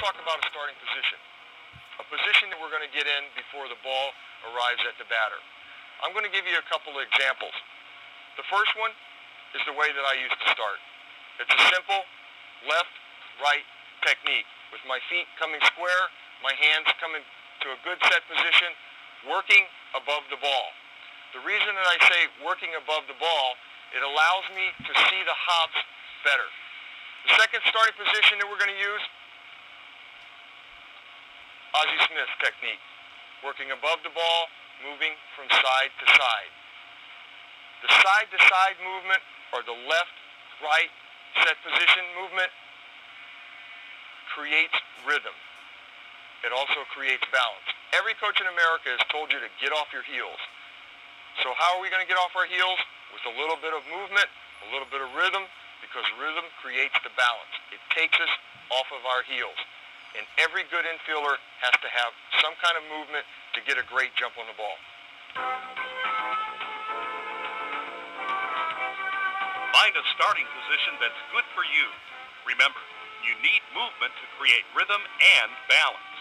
talk about a starting position. A position that we're going to get in before the ball arrives at the batter. I'm going to give you a couple of examples. The first one is the way that I used to start. It's a simple left, right technique with my feet coming square, my hands coming to a good set position, working above the ball. The reason that I say working above the ball, it allows me to see the hops better. The second starting position that we're going to use, Ozzie Smith technique. Working above the ball, moving from side to side. The side-to-side movement, or the left-right set position movement, creates rhythm. It also creates balance. Every coach in America has told you to get off your heels. So how are we going to get off our heels? With a little bit of movement, a little bit of rhythm, because rhythm creates the balance. It takes us off of our heels. And every good infielder has to have some kind of movement to get a great jump on the ball. Find a starting position that's good for you. Remember, you need movement to create rhythm and balance.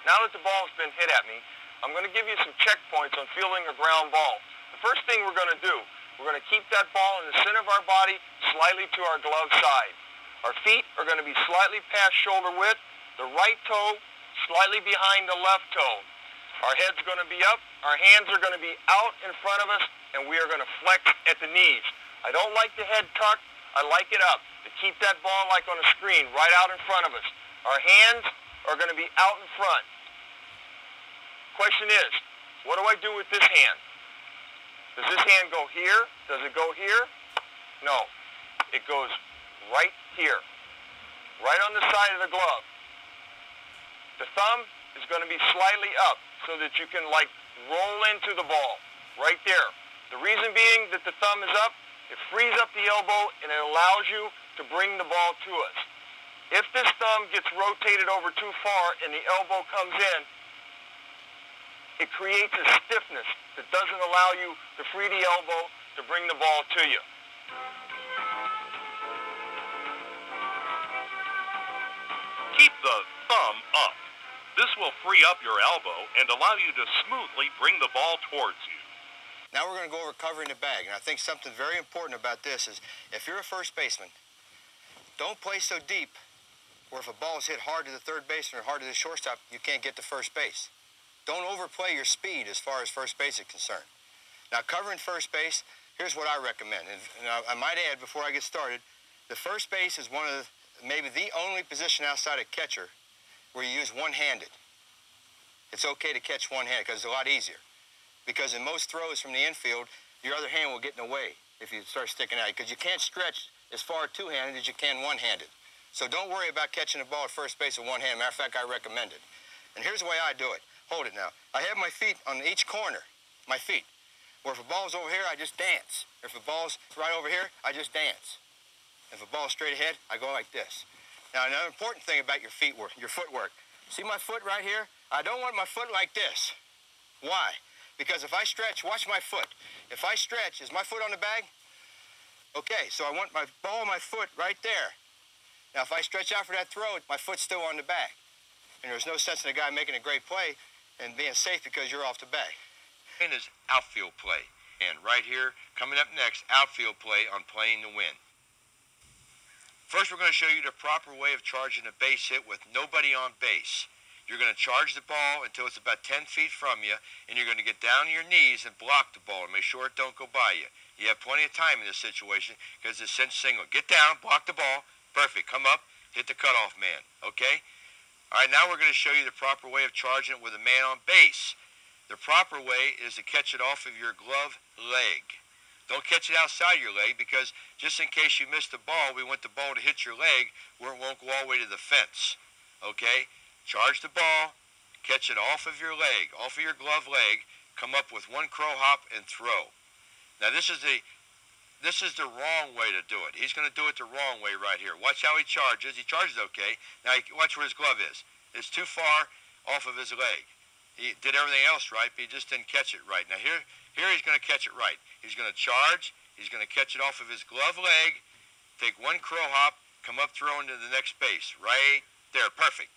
Now that the ball's been hit at me, I'm going to give you some checkpoints on fielding a ground ball. The first thing we're going to do, we're going to keep that ball in the center of our body, slightly to our glove side. Our feet are going to be slightly past shoulder width, the right toe slightly behind the left toe. Our head's going to be up, our hands are going to be out in front of us, and we are going to flex at the knees. I don't like the head tucked, I like it up. To keep that ball like on a screen, right out in front of us. Our hands are going to be out in front. Question is, what do I do with this hand? Does this hand go here? Does it go here? No. It goes right here. Right on the side of the glove. The thumb is going to be slightly up so that you can like roll into the ball. Right there. The reason being that the thumb is up, it frees up the elbow and it allows you to bring the ball to us. If this thumb gets rotated over too far and the elbow comes in, it creates a stiffness that doesn't allow you to free the elbow to bring the ball to you. Keep the thumb up. This will free up your elbow and allow you to smoothly bring the ball towards you. Now we're going to go over covering the bag, and I think something very important about this is if you're a first baseman, don't play so deep where if a ball is hit hard to the third baseman or hard to the shortstop, you can't get to first base. Don't overplay your speed as far as first base is concerned. Now, covering first base, here's what I recommend. And I might add before I get started, the first base is one of maybe the only position outside of catcher where you use one-handed. It's okay to catch one-handed because it's a lot easier. Because in most throws from the infield, your other hand will get in the way if you start sticking out. Because you can't stretch as far two-handed as you can one-handed. So don't worry about catching the ball at first base with one hand. Matter of fact, I recommend it. And here's the way I do it. Hold it now. I have my feet on each corner, my feet. Where if a ball's over here, I just dance. If a ball's right over here, I just dance. If a ball's straight ahead, I go like this. Now, another important thing about your footwork. See my foot right here? I don't want my foot like this. Why? Because if I stretch, watch my foot. If I stretch, is my foot on the bag? Okay, so I want my ball, my foot right there. Now, if I stretch out for that throw, my foot's still on the bag. And there's no sense in a guy making a great play and being safe because you're off the bag. And is outfield play. And right here, coming up next, outfield play on playing to win. First, we're going to show you the proper way of charging a base hit with nobody on base. You're going to charge the ball until it's about 10 feet from you, and you're going to get down on your knees and block the ball to make sure it don't go by you. You have plenty of time in this situation because it's cinch single. Get down, block the ball. Perfect. Come up, hit the cutoff man. Okay? All right, now we're going to show you the proper way of charging it with a man on base. The proper way is to catch it off of your glove leg. Don't catch it outside your leg because just in case you miss the ball, we want the ball to hit your leg where it won't go all the way to the fence. Okay? Charge the ball, catch it off of your leg, off of your glove leg, come up with one crow hop and throw. Now this is the wrong way to do it. He's going to do it the wrong way right here. Watch how he charges. He charges okay. Now watch where his glove is. It's too far off of his leg. He did everything else right, but he just didn't catch it right. Now here he's going to catch it right. He's going to charge. He's going to catch it off of his glove leg, take one crow hop, come up throwing to the next base. Right There, perfect.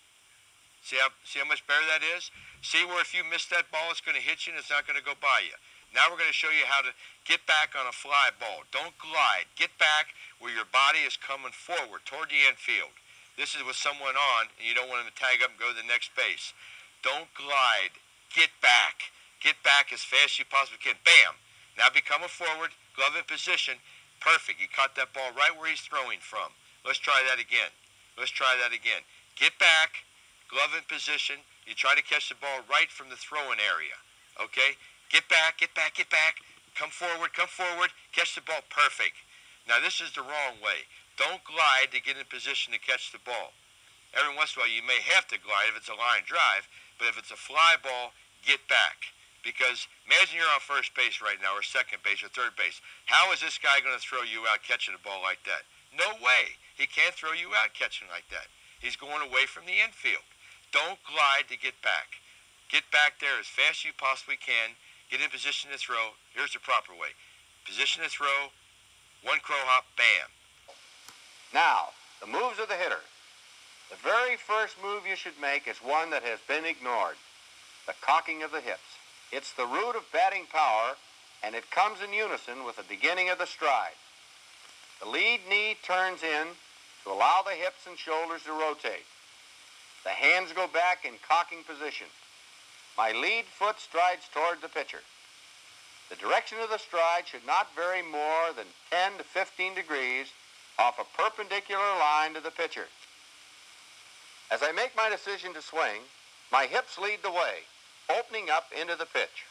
See how much better that is? See where if you miss that ball, it's going to hit you and it's not going to go by you. Now we're going to show you how to get back on a fly ball. Don't glide. Get back where your body is coming forward toward the infield. This is with someone on, and you don't want them to tag up and go to the next base. Don't glide. Get back. Get back as fast as you possibly can. Bam! Now become a forward, glove in position. Perfect. You caught that ball right where he's throwing from. Let's try that again. Let's try that again. Get back, glove in position. You try to catch the ball right from the throwing area. Okay? Get back, get back, get back. Come forward, catch the ball. Perfect. Now this is the wrong way. Don't glide to get in position to catch the ball. Every once in a while you may have to glide if it's a line drive, but if it's a fly ball, get back. Because imagine you're on first base right now, or second base, or third base. How is this guy going to throw you out catching a ball like that? No way. He can't throw you out catching like that. He's going away from the infield. Don't glide to get back. Get back there as fast as you possibly can. Get in position to throw. Here's the proper way. Position to throw. One crow hop, bam. Now, the moves of the hitter. The very first move you should make is one that has been ignored. The cocking of the hips. It's the root of batting power, and it comes in unison with the beginning of the stride. The lead knee turns in to allow the hips and shoulders to rotate. The hands go back in cocking position. My lead foot strides toward the pitcher. The direction of the stride should not vary more than 10 to 15 degrees off a perpendicular line to the pitcher. As I make my decision to swing, my hips lead the way, opening up into the pitch,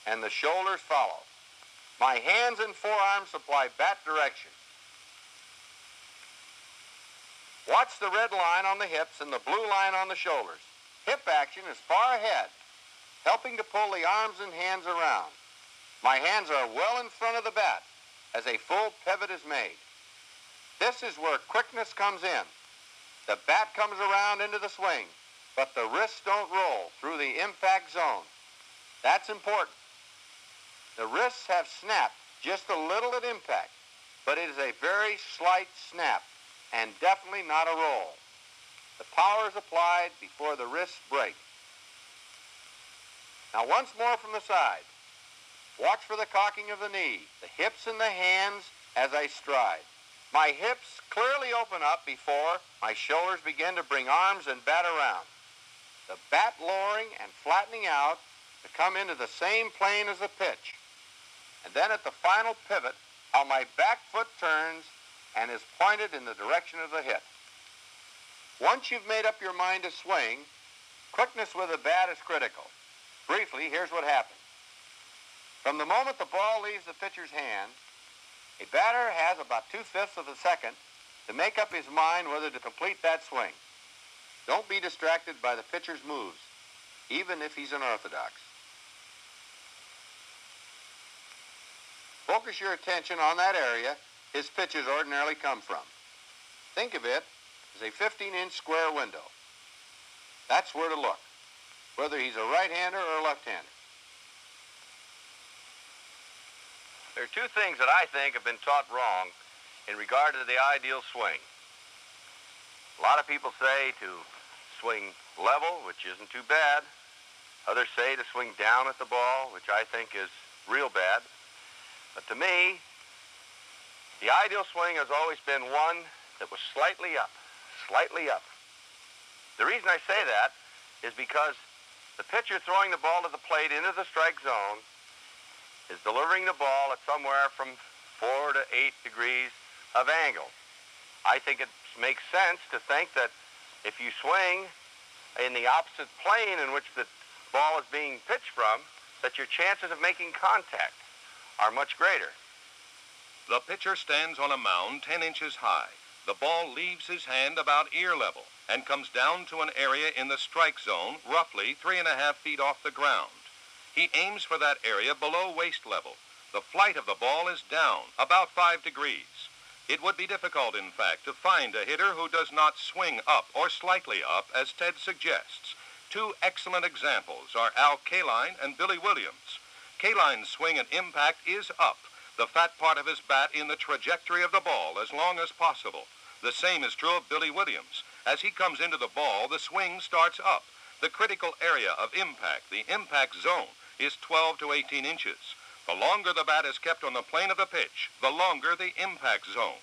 and the shoulders follow. My hands and forearms supply bat direction. Watch the red line on the hips and the blue line on the shoulders. Hip action is far ahead, helping to pull the arms and hands around. My hands are well in front of the bat as a full pivot is made. This is where quickness comes in. The bat comes around into the swing, but the wrists don't roll through the impact zone. That's important. The wrists have snapped just a little at impact, but it is a very slight snap and definitely not a roll. The power is applied before the wrists break. Now once more from the side. Watch for the cocking of the knee, the hips and the hands as I stride. My hips clearly open up before my shoulders begin to bring arms and bat around. The bat lowering and flattening out to come into the same plane as the pitch. And then at the final pivot, how my back foot turns and is pointed in the direction of the hit. Once you've made up your mind to swing, quickness with the bat is critical. Briefly, here's what happens. From the moment the ball leaves the pitcher's hand, a batter has about 2/5 of a second to make up his mind whether to complete that swing. Don't be distracted by the pitcher's moves, even if he's unorthodox. Focus your attention on that area his pitches ordinarily come from. Think of it as a 15-inch square window. That's where to look, whether he's a right-hander or a left-hander. There are two things that I think have been taught wrong in regard to the ideal swing. A lot of people say to swing level, which isn't too bad. Others say to swing down at the ball, which I think is real bad. But to me, the ideal swing has always been one that was slightly up, slightly up. The reason I say that is because the pitcher throwing the ball to the plate into the strike zone is delivering the ball at somewhere from 4 to 8 degrees of angle. I think it makes sense to think that if you swing in the opposite plane in which the ball is being pitched from, that your chances of making contact are much greater. The pitcher stands on a mound 10 inches high. The ball leaves his hand about ear level and comes down to an area in the strike zone, roughly 3.5 feet off the ground. He aims for that area below waist level. The flight of the ball is down, about 5 degrees. It would be difficult, in fact, to find a hitter who does not swing up or slightly up, as Ted suggests. Two excellent examples are Al Kaline and Billy Williams. Kaline's swing and impact is up, the fat part of his bat in the trajectory of the ball as long as possible. The same is true of Billy Williams. As he comes into the ball, the swing starts up. The critical area of impact, the impact zone, is 12 to 18 inches. The longer the bat is kept on the plane of the pitch, the longer the impact zone.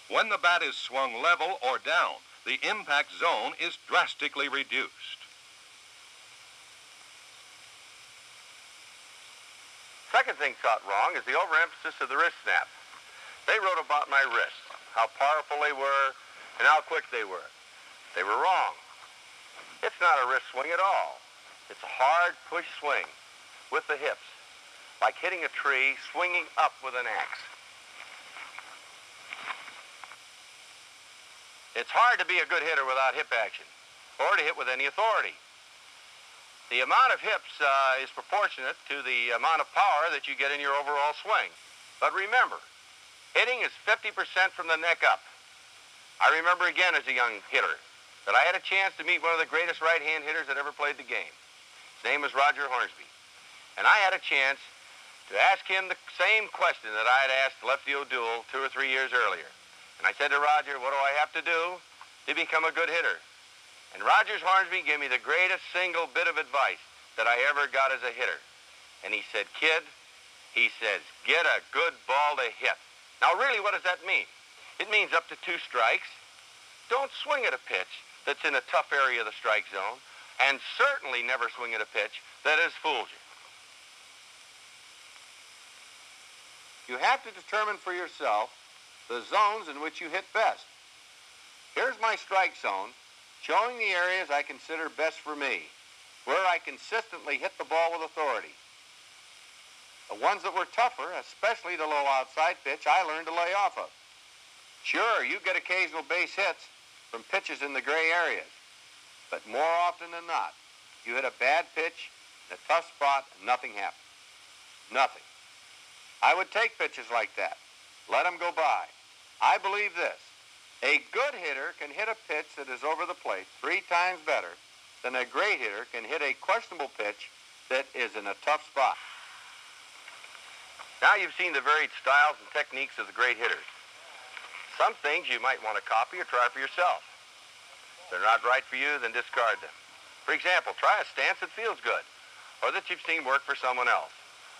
When the bat is swung level or down, the impact zone is drastically reduced. Second thing caught wrong is the overemphasis of the wrist snap. They wrote about my wrists, how powerful they were, and how quick they were. They were wrong. It's not a wrist swing at all. It's a hard push swing with the hips, like hitting a tree, swinging up with an axe. It's hard to be a good hitter without hip action, or to hit with any authority. The amount of hips is proportionate to the amount of power that you get in your overall swing. But remember, hitting is 50% from the neck up. I remember again as a young hitter that I had a chance to meet one of the greatest right-hand hitters that ever played the game. His name was Roger Hornsby. And I had a chance to ask him the same question that I had asked Lefty O'Doul 2 or 3 years earlier. And I said to Roger, what do I have to do to become a good hitter? And Roger Hornsby gave me the greatest single bit of advice that I ever got as a hitter. And he said, kid, he says, get a good ball to hit. Now really, what does that mean? It means up to 2 strikes. Don't swing at a pitch that's in a tough area of the strike zone, and certainly never swing at a pitch that has fooled you. You have to determine for yourself the zones in which you hit best. Here's my strike zone, showing the areas I consider best for me, where I consistently hit the ball with authority. The ones that were tougher, especially the low outside pitch, I learned to lay off of. Sure, you get occasional base hits from pitches in the gray areas, but more often than not, you hit a bad pitch in a tough spot and nothing happens. Nothing. I would take pitches like that. Let them go by. I believe this. A good hitter can hit a pitch that is over the plate 3 times better than a great hitter can hit a questionable pitch that is in a tough spot. Now you've seen the varied styles and techniques of the great hitters. Some things you might want to copy or try for yourself. If they're not right for you, then discard them. For example, try a stance that feels good, or that you've seen work for someone else,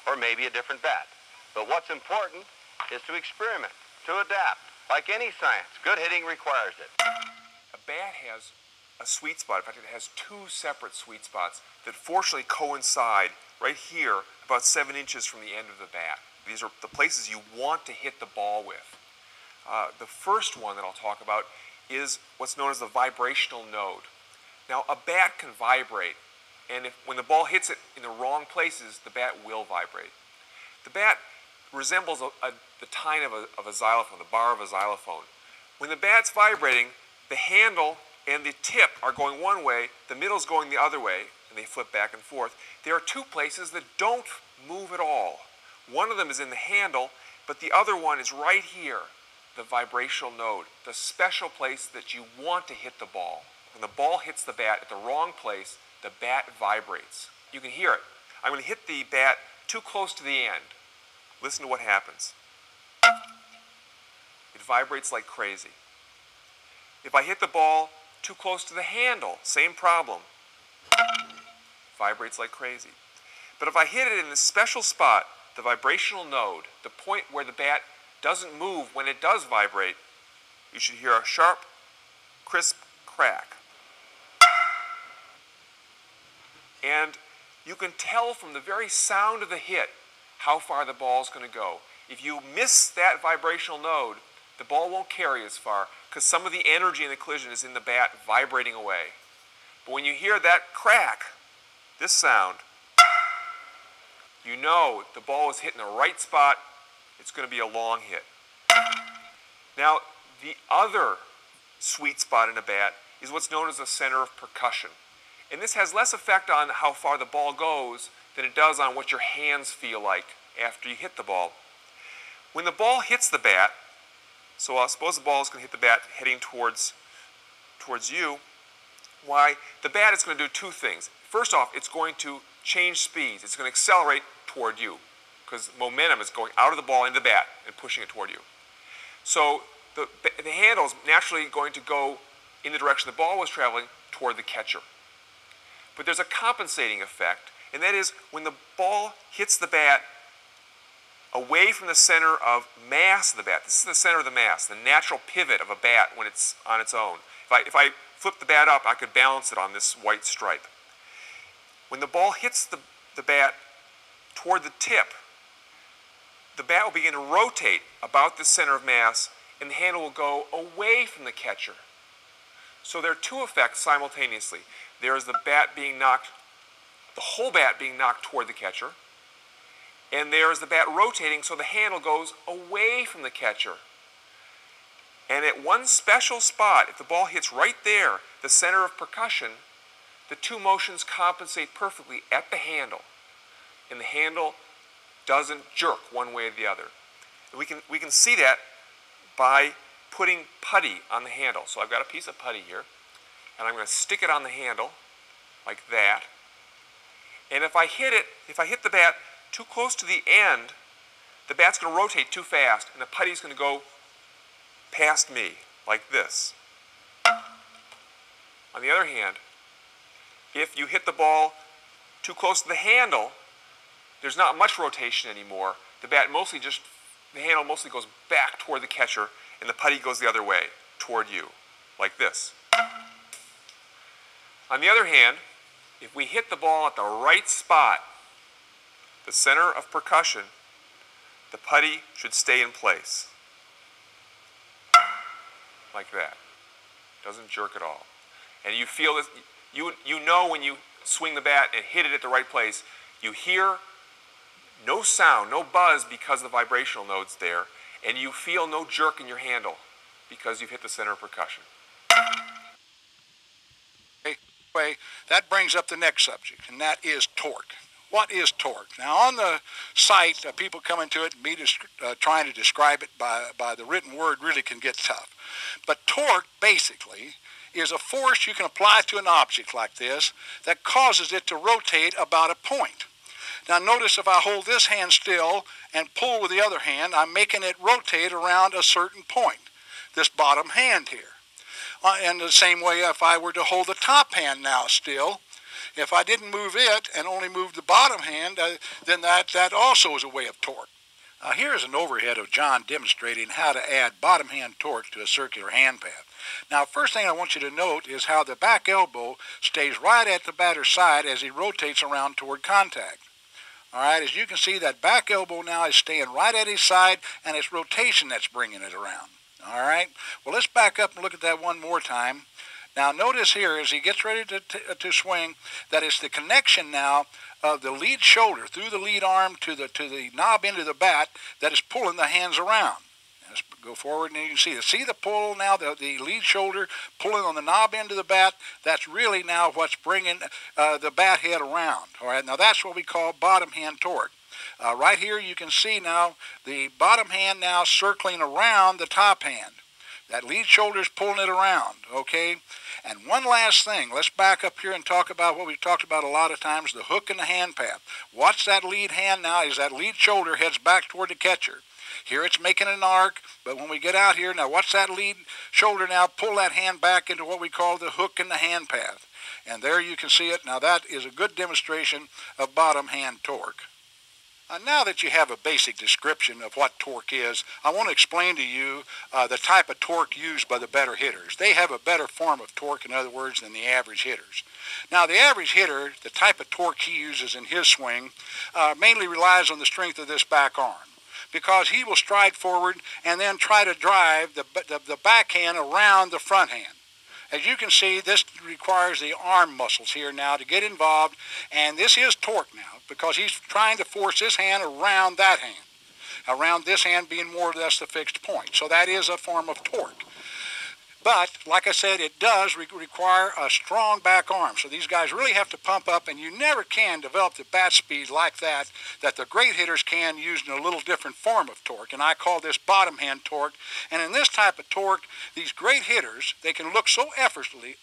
or maybe a different bat. But what's important is to experiment, to adapt. Like any science, good hitting requires it. A bat has a sweet spot. In fact, it has 2 separate sweet spots that fortunately coincide right here, about 7 inches from the end of the bat. These are the places you want to hit the ball with. The first one that I'll talk about is what's known as the vibrational node. Now, a bat can vibrate, and when the ball hits it in the wrong places, the bat will vibrate. The bat resembles the tine of a xylophone, the bar of a xylophone. When the bat's vibrating, the handle and the tip are going one way, the middle's going the other way, and they flip back and forth. There are 2 places that don't move at all. One of them is in the handle, but the other one is right here, the vibrational node, the special place that you want to hit the ball. When the ball hits the bat at the wrong place, the bat vibrates. You can hear it. I'm going to hit the bat too close to the end. Listen to what happens. It vibrates like crazy. If I hit the ball too close to the handle, same problem. Vibrates like crazy. But if I hit it in this special spot, the vibrational node, the point where the bat doesn't move when it does vibrate, you should hear a sharp, crisp crack. And you can tell from the very sound of the hit how far the ball is going to go. If you miss that vibrational node, the ball won't carry as far because some of the energy in the collision is in the bat vibrating away. But when you hear that crack, this sound, you know the ball is hit in the right spot. It's going to be a long hit. Now, the other sweet spot in a bat is what's known as the center of percussion. And this has less effect on how far the ball goes than it does on what your hands feel like after you hit the ball. When the ball hits the bat, so suppose the ball is going to hit the bat heading towards you, why, the bat is going to do 2 things. First off, it's going to change speeds. It's going to accelerate toward you because momentum is going out of the ball into the bat and pushing it toward you. So the handle is naturally going to go in the direction the ball was traveling toward the catcher. But there's a compensating effect, and that is when the ball hits the bat away from the center of mass of the bat. This is the center of the mass, the natural pivot of a bat when it's on its own. If I flip the bat up, I could balance it on this white stripe. When the ball hits the bat toward the tip, the bat will begin to rotate about the center of mass, and the handle will go away from the catcher. So there are two effects simultaneously. There is the whole bat being knocked toward the catcher, and there is the bat rotating so the handle goes away from the catcher. And at one special spot, if the ball hits right there, the center of percussion, the two motions compensate perfectly at the handle, and the handle doesn't jerk one way or the other. And we can see that by putting putty on the handle. So I've got a piece of putty here, and I'm going to stick it on the handle like that. And if I hit the bat too close to the end, the bat's going to rotate too fast, and the putty's going to go past me like this. On the other hand, if you hit the ball too close to the handle, there's not much rotation anymore. The handle mostly goes back toward the catcher, and the putty goes the other way, toward you, like this. On the other hand, if we hit the ball at the right spot, the center of percussion, the putty should stay in place. Like that. Doesn't jerk at all. And you feel this, you know when you swing the bat and hit it at the right place, you hear no sound, no buzz because the vibrational node's there, and you feel no jerk in your handle because you've hit the center of percussion. Okay, that brings up the next subject, and that is torque. What is torque? Now, on the site, people coming to it and me trying to describe it by the written word really can get tough. But torque, basically, is a force you can apply to an object like this that causes it to rotate about a point. Now, notice if I hold this hand still and pull with the other hand, I'm making it rotate around a certain point, this bottom hand here. And the same way if I were to hold the top hand now still, if I didn't move it and only moved the bottom hand, then that also is a way of torque. Now here's an overhead of John demonstrating how to add bottom hand torque to a circular hand path. Now first thing I want you to note is how the back elbow stays right at the batter's side as he rotates around toward contact. Alright, as you can see, that back elbow now is staying right at his side, and it's rotation that's bringing it around. Alright, well let's back up and look at that one more time. Now notice here as he gets ready to swing that it's the connection now of the lead shoulder through the lead arm to the knob end of the bat that is pulling the hands around. Let's go forward and you can see the pull now, the lead shoulder pulling on the knob end of the bat. That's really now what's bringing the bat head around. All right, now that's what we call bottom hand torque. Right here you can see now the bottom hand now circling around the top hand. That lead shoulder is pulling it around, okay? And one last thing, let's back up here and talk about what we've talked about a lot of times, the hook and the hand path. Watch that lead hand now as that lead shoulder heads back toward the catcher. Here it's making an arc, but when we get out here, now watch that lead shoulder now pull that hand back into what we call the hook and the hand path. And there you can see it. Now that is a good demonstration of bottom hand torque. Now that you have a basic description of what torque is, I want to explain to you the type of torque used by the better hitters. They have a better form of torque, in other words, than the average hitters. Now, the average hitter, the type of torque he uses in his swing, mainly relies on the strength of this back arm, because he will stride forward and then try to drive the backhand around the front hand. As you can see, this requires the arm muscles here now to get involved, and this is torque now because he's trying to force this hand around that hand, around this hand being more or less the fixed point. So that is a form of torque. But, like I said, it does require a strong back arm. So these guys really have to pump up, and you never can develop the bat speed like that the great hitters can using a little different form of torque. And I call this bottom hand torque. And in this type of torque, these great hitters, they can look so effortlessly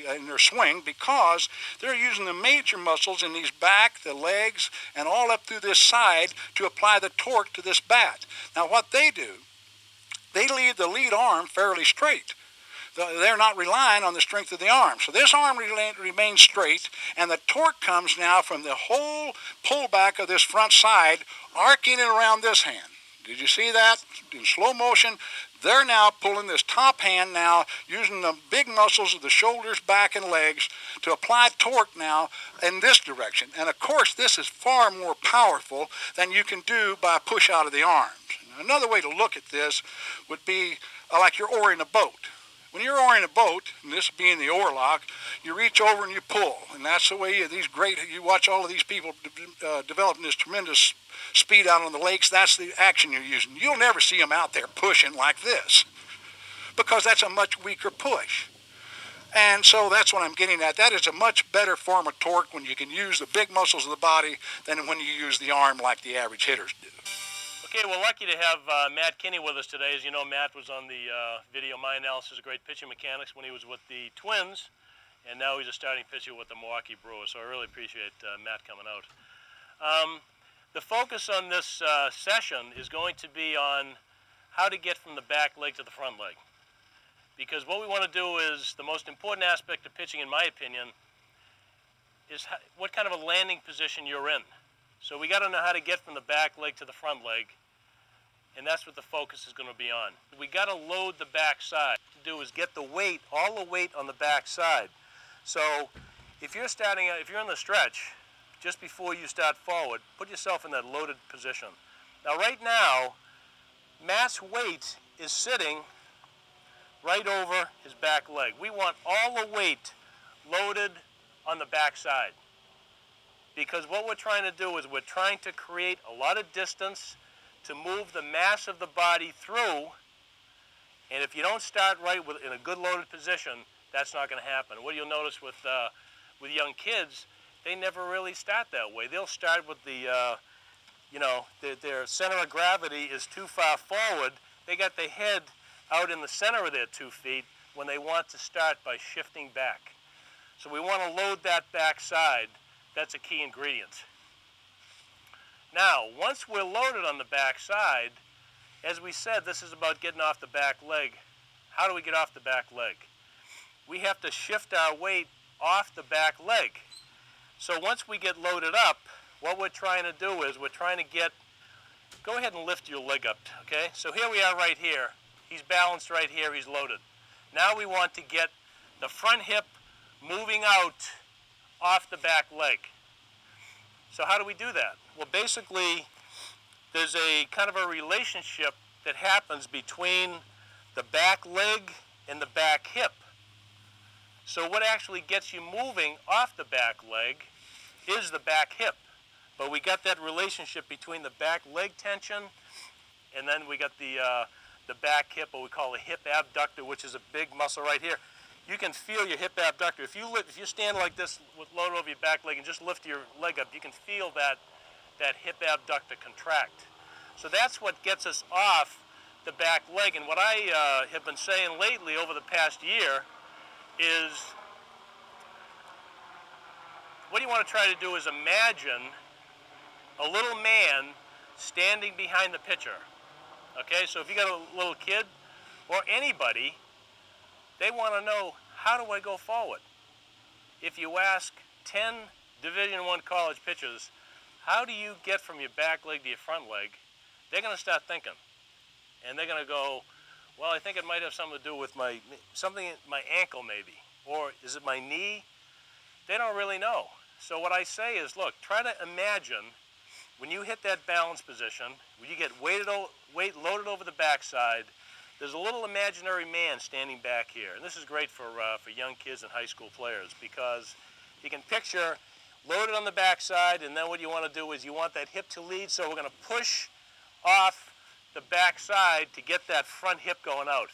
in their swing because they're using the major muscles in these back, the legs, and all up through this side to apply the torque to this bat. Now what they do, they leave the lead arm fairly straight. they're not relying on the strength of the arm. So this arm remains straight, and the torque comes now from the whole pullback of this front side, arcing it around this hand. Did you see that? In slow motion, they're now pulling this top hand now, using the big muscles of the shoulders, back, and legs to apply torque now in this direction. And of course, this is far more powerful than you can do by a push out of the arms. Another way to look at this would be like you're oaring a boat. When you're oaring a boat, and this being the oar lock, you reach over and you pull. And that's the way you watch all of these people developing this tremendous speed out on the lakes. That's the action you're using. You'll never see them out there pushing like this, because that's a much weaker push. And so that's what I'm getting at. That is a much better form of torque when you can use the big muscles of the body than when you use the arm like the average hitters do. Okay, we're lucky to have Matt Kinney with us today. As you know, Matt was on the video My Analysis of Great Pitching Mechanics when he was with the Twins, and now he's a starting pitcher with the Milwaukee Brewers, so I really appreciate Matt coming out. The focus on this session is going to be on how to get from the back leg to the front leg. Because what we want to do is, the most important aspect of pitching, in my opinion, is what kind of a landing position you're in. So we got to know how to get from the back leg to the front leg, and that's what the focus is going to be on. We got to load the back side. What to do is get the weight, all the weight on the back side. So if you're in the stretch, just before you start forward, put yourself in that loaded position. Now right now, Matt's weight is sitting right over his back leg. We want all the weight loaded on the back side. Because what we're trying to do is we're trying to create a lot of distance to move the mass of the body through. And if you don't start right in a good loaded position, that's not going to happen. What you'll notice with young kids, they never really start that way. They'll start with their center of gravity is too far forward. They got their head out in the center of their 2 feet when they want to start by shifting back. So we want to load that back side. That's a key ingredient. Now, once we're loaded on the back side, as we said, this is about getting off the back leg. How do we get off the back leg? We have to shift our weight off the back leg. So once we get loaded up, what we're trying to do is we're trying to go ahead and lift your leg up, okay? So here we are right here. He's balanced right here, he's loaded. Now we want to get the front hip moving out off the back leg. So how do we do that? Well, basically, there's a kind of a relationship that happens between the back leg and the back hip. So what actually gets you moving off the back leg is the back hip. But we got that relationship between the back leg tension, and then we got the back hip, what we call a hip abductor, which is a big muscle right here. You can feel your hip abductor. If you stand like this with load over your back leg and just lift your leg up, you can feel that hip abductor contract. So that's what gets us off the back leg. And what I have been saying lately over the past year is, what you want to try to do is imagine a little man standing behind the pitcher. Okay, so if you got a little kid or anybody, they want to know, how do I go forward? If you ask 10 Division I college pitchers, how do you get from your back leg to your front leg? They're going to start thinking. And they're going to go, well, I think it might have something to do with my ankle maybe. Or is it my knee? They don't really know. So what I say is, look, try to imagine when you hit that balance position, when you get weight loaded over the backside, there's a little imaginary man standing back here. And this is great for young kids and high school players, because you can picture loaded on the backside, and then what you want to do is you want that hip to lead, so we're going to push off the backside to get that front hip going out.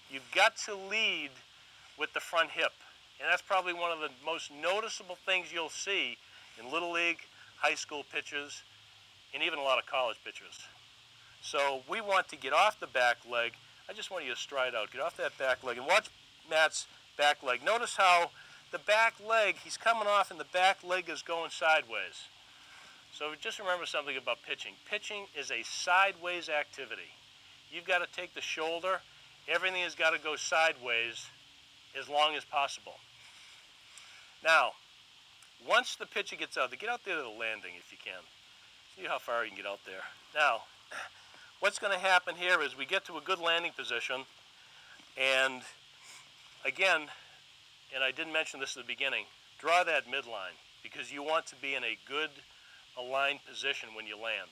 You've got to lead with the front hip. And that's probably one of the most noticeable things you'll see in Little League, high school pitchers, and even a lot of college pitchers. So we want to get off the back leg. I just want you to stride out, get off that back leg, and watch Matt's back leg. Notice how the back leg, he's coming off and the back leg is going sideways. So just remember something about pitching. Pitching is a sideways activity. You've got to take the shoulder, everything has got to go sideways as long as possible. Now, once the pitcher gets out, get out there to the landing if you can. See how far you can get out there. Now, what's going to happen here is we get to a good landing position, and again, and I didn't mention this at the beginning, draw that midline because you want to be in a good aligned position when you land.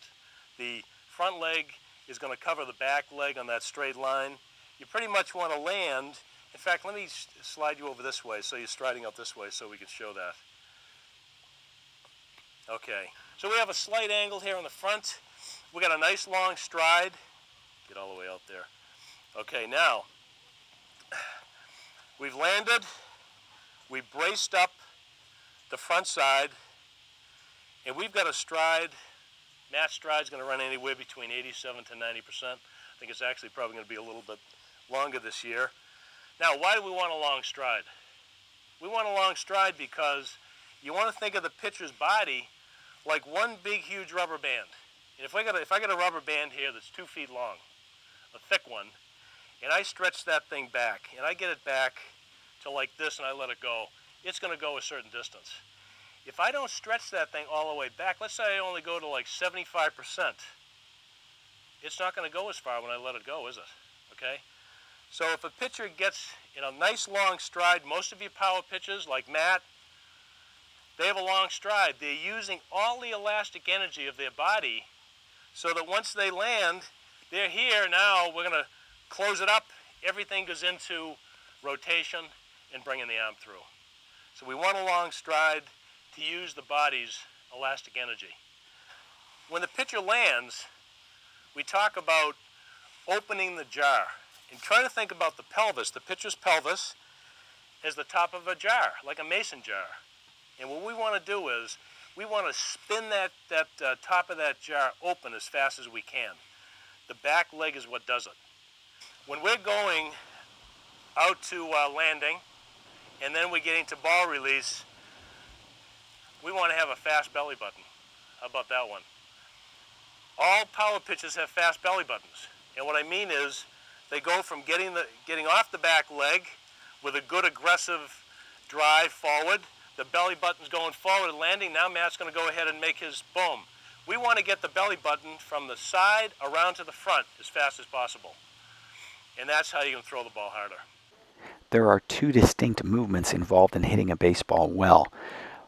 The front leg is going to cover the back leg on that straight line. You pretty much want to land. In fact, let me slide you over this way so you're striding out this way so we can show that. Okay, so we have a slight angle here in the front. We got a nice long stride. Get all the way out there. Okay, now, we've landed. We braced up the front side, and we've got a stride. Matt's stride's going to run anywhere between 87 to 90%. I think it's actually probably going to be a little bit longer this year. Now, why do we want a long stride? We want a long stride because you want to think of the pitcher's body like one big, huge rubber band. And if I got a rubber band here that's 2 feet long, a thick one, and I stretch that thing back, and I get it back to like this and I let it go, it's going to go a certain distance. If I don't stretch that thing all the way back, let's say I only go to like 75%, it's not going to go as far when I let it go, is it? Okay? So if a pitcher gets in a nice long stride, most of your power pitchers like Matt, they have a long stride. They're using all the elastic energy of their body so that once they land, they're here now, we're going to close it up, everything goes into rotation and bringing the arm through. So we want a long stride to use the body's elastic energy. When the pitcher lands, we talk about opening the jar and try to think about the pelvis, the pitcher's pelvis, as the top of a jar, like a mason jar. And what we want to do is we want to spin that top of that jar open as fast as we can. The back leg is what does it. When we're going out to landing and then we're getting to ball release, we want to have a fast belly button. How about that one? All power pitchers have fast belly buttons. And what I mean is they go from getting off the back leg with a good aggressive drive forward. The belly button's going forward and landing. Now Matt's going to go ahead and make his boom. We want to get the belly button from the side around to the front as fast as possible. And that's how you can throw the ball harder. There are two distinct movements involved in hitting a baseball well.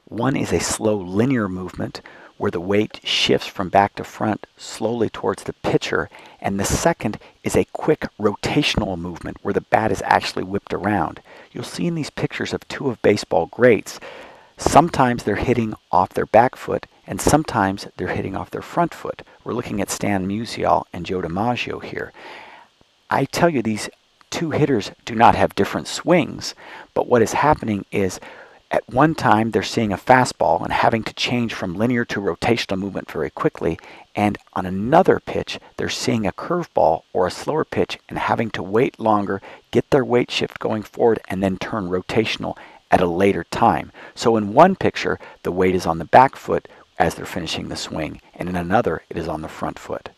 One is a slow linear movement where the weight shifts from back to front slowly towards the pitcher, and the second is a quick rotational movement where the bat is actually whipped around. You'll see in these pictures of two of baseball greats, sometimes they're hitting off their back foot and sometimes they're hitting off their front foot. We're looking at Stan Musial and Joe DiMaggio here. I tell you, these two hitters do not have different swings, but what is happening is at one time they're seeing a fastball and having to change from linear to rotational movement very quickly, and on another pitch they're seeing a curveball or a slower pitch and having to wait longer, get their weight shift going forward, and then turn rotational at a later time. So in one picture the weight is on the back foot as they're finishing the swing, and in another it is on the front foot.